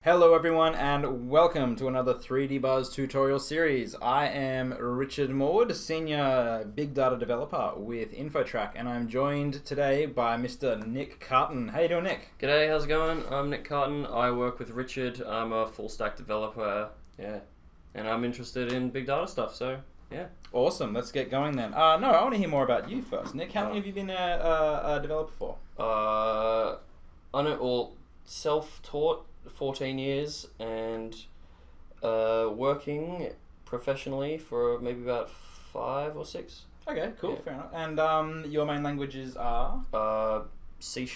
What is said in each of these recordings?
Hello everyone and welcome to another 3D Buzz tutorial series. I am Richard Maud, Senior Big Data Developer with InfoTrack, and I'm joined today by Mr. Nick Carton. How you doing, Nick? G'day, how's it going? I'm Nick Carton. I work with Richard. I'm a full stack developer, and I'm interested in big data stuff, so yeah. Awesome, let's get going then. I want to hear more about you first. Nick, how long have you been a developer for? Self-taught 14 years and working professionally for maybe about 5 or 6. Okay, cool, fair enough. And your main languages are? C#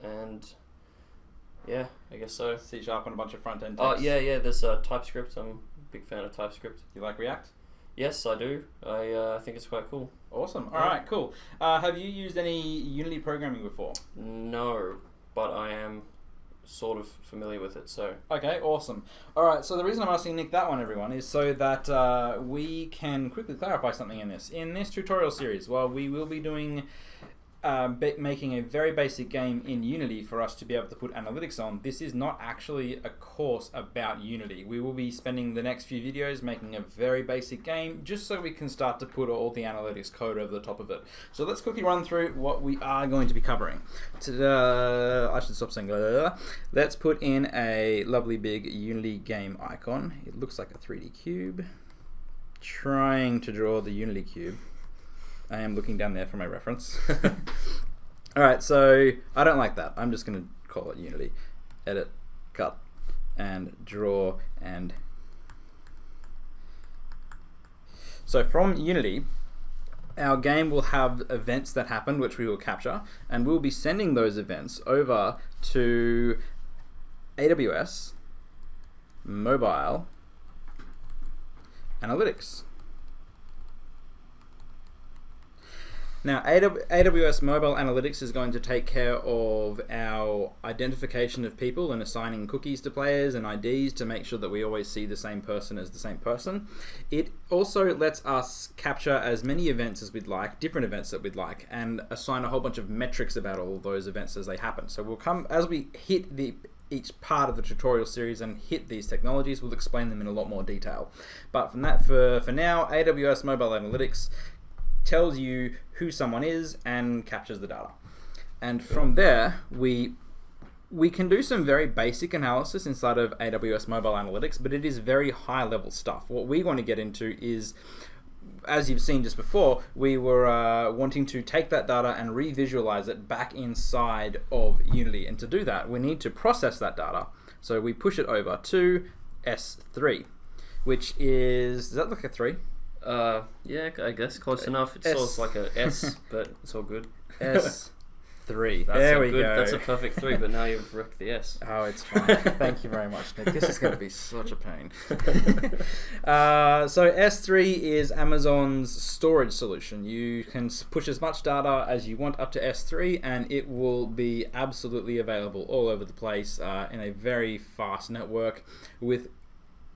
and yeah, I guess so. C# and a bunch of front-end Oh, text. yeah, there's TypeScript. I'm a big fan of TypeScript. You like React? Yes, I do. I think it's quite cool. Awesome. All right, cool. Have you used any Unity programming before? No, but I am sort of familiar with it, so. Okay, awesome. All right, so the reason I'm asking Nick that one, everyone, is so that we can quickly clarify something in this. In this tutorial series, while we will be doing making a very basic game in Unity for us to be able to put analytics on, this is not actually a course about Unity. We will be spending the next few videos making a very basic game just so we can start to put all the analytics code over the top of it. So let's quickly run through what we are going to be covering. I should stop saying Let's put in a lovely big Unity game icon. It looks like a 3D cube. Trying to draw the Unity cube. I am looking down there for my reference. Alright, so I don't like that. I'm just going to call it Unity. Edit, cut, and draw, and... So from Unity, our game will have events that happen, which we will capture, and we'll be sending those events over to AWS Mobile Analytics. Now, AWS Mobile Analytics is going to take care of our identification of people and assigning cookies to players and IDs to make sure that we always see the same person as the same person. It also lets us capture as many events as we'd like, different events that we'd like, and assign a whole bunch of metrics about all of those events as they happen. So we'll come, as we hit each part of the tutorial series and hit these technologies, we'll explain them in a lot more detail. But from that, for now, AWS Mobile Analytics tells you who someone is and captures the data. And from there, we can do some very basic analysis inside of AWS Mobile Analytics, but it is very high level stuff. What we want to get into is, as you've seen just before, we were wanting to take that data and re-visualize it back inside of Unity. And to do that, we need to process that data. So we push it over to S3, which is, does that look like a 3? Yeah, I guess close enough. It's sort of like a S, but it's all good. S3. There we go. That's a perfect 3, but now you've wrecked the S. Oh, it's fine. Thank you very much, Nick. This is going to be such a pain. So S3 is Amazon's storage solution. You can push as much data as you want up to S3, and it will be absolutely available all over the place in a very fast network with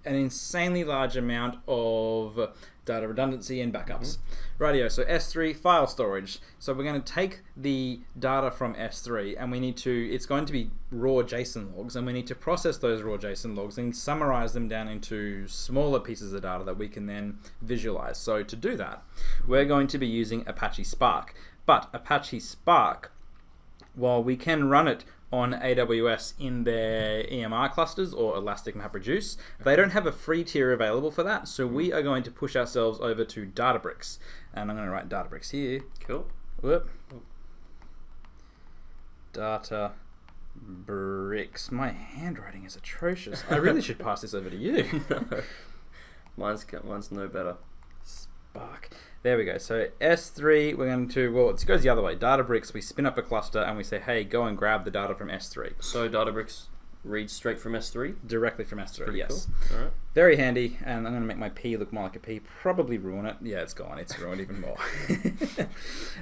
an insanely large amount of data redundancy and backups. Rightio, so S3 file storage. So we're going to take the data from S3 and it's going to be raw JSON logs, and we need to process those raw JSON logs and summarize them down into smaller pieces of data that we can then visualize. So to do that, we're going to be using Apache Spark. But Apache Spark, while we can run it on AWS in their EMR clusters or Elastic MapReduce, they don't have a free tier available for that, so we are going to push ourselves over to DataBricks. And I'm going to write DataBricks here. Cool. Whoop. DataBricks. My handwriting is atrocious. I really should pass this over to you. Mine's no better. Spark. There we go. So S3, we're going to, well, it goes the other way. DataBricks, we spin up a cluster and we say, hey, go and grab the data from S3. So DataBricks reads straight from S3? Directly from S3, Pretty yes. Cool. All right. Very handy, and I'm going to make my P look more like a P, probably ruin it. Yeah, it's gone. It's ruined even more.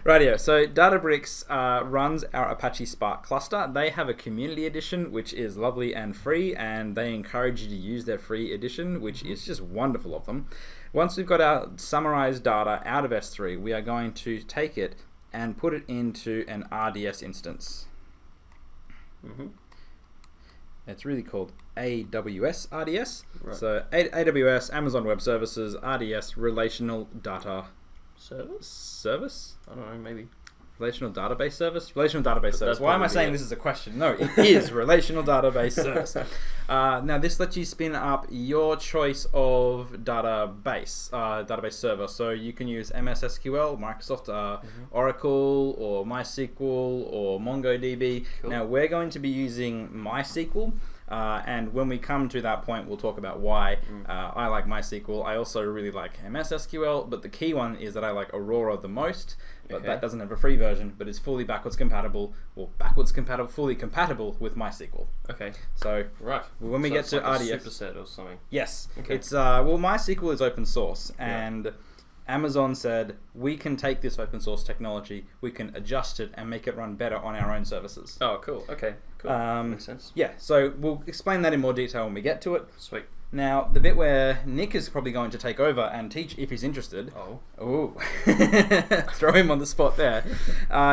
Rightio. So DataBricks runs our Apache Spark cluster. They have a community edition, which is lovely and free, and they encourage you to use their free edition, which is just wonderful of them. Once we've got our summarized data out of S3, we are going to take it and put it into an RDS instance. It's really called AWS RDS. Right. So AWS, Amazon Web Services, RDS, Relational Data Service? I don't know, maybe. Relational Database Service? Relational Database Service. That's Why am I probably saying it. this is a question? No, it is Relational Database Service. Now, this lets you spin up your choice of database server. So you can use MS SQL, Microsoft Oracle, or MySQL, or MongoDB. Cool. Now, we're going to be using MySQL. And when we come to that point, we'll talk about why I like MySQL. I also really like MS SQL, but the key one is that I like Aurora the most. But that doesn't have a free version, but it's fully fully compatible with MySQL. Okay. So right. when we get to like RDS, a superset or something. yes, Okay. it's MySQL is open source, and Amazon said we can take this open source technology, we can adjust it and make it run better on our own services. Oh, cool. Okay, cool. Makes sense. Yeah, so we'll explain that in more detail when we get to it. Sweet. Now, the bit where Nick is probably going to take over and teach if he's interested. Oh. Throw him on the spot there.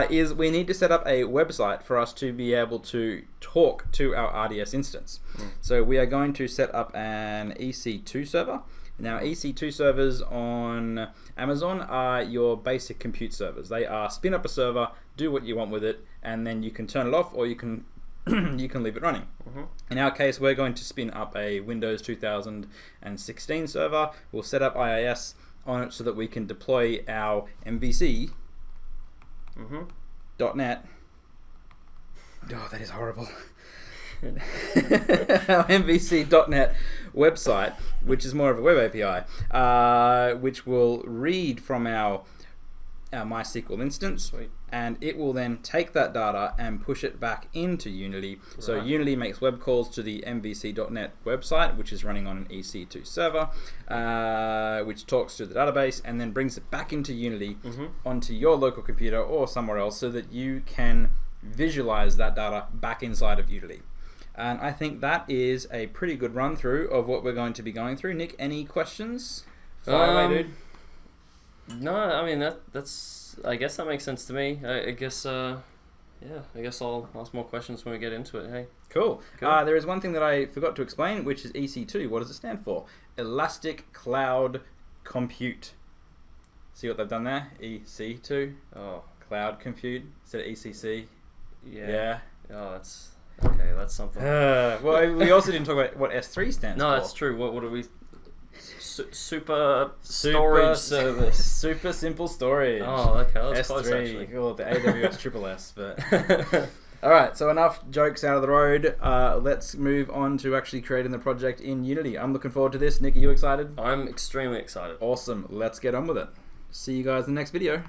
Is we need to set up a website for us to be able to talk to our RDS instance. So we are going to set up an EC2 server. Now, EC2 servers on Amazon are your basic compute servers. They are spin up a server, do what you want with it, and then you can turn it off or you can you can leave it running. In our case, we're going to spin up a Windows 2016 server. We'll set up IIS on it so that we can deploy our MVC .NET. Oh, that is horrible. Our MVC.NET website, which is more of a web API, which will read from our MySQL instance. Sweet. And it will then take that data and push it back into Unity. Right. So Unity makes web calls to the MVC.NET website, which is running on an EC2 server, which talks to the database and then brings it back into Unity onto your local computer or somewhere else so that you can visualize that data back inside of Unity. And I think that is a pretty good run through of what we're going to be going through. Nick, any questions? Fire away, dude. No, I mean that's. I guess that makes sense to me. I guess I'll ask more questions when we get into it. Hey. Cool. There is one thing that I forgot to explain, which is EC2. What does it stand for? Elastic Cloud Compute. See what they've done there? EC2. Oh. Cloud Compute instead of ECC. Yeah. Oh, that's okay. That's something. Well, we also didn't talk about what S3 stands for. No, that's true. What do we? Super storage service. Super simple storage. Oh, okay. That's S3. close, actually. Well, the AWS triple S, but. All right, so enough jokes out of the road. Let's move on to actually creating the project in Unity. I'm looking forward to this. Nick, are you excited? I'm extremely excited. Awesome. Let's get on with it. See you guys in the next video.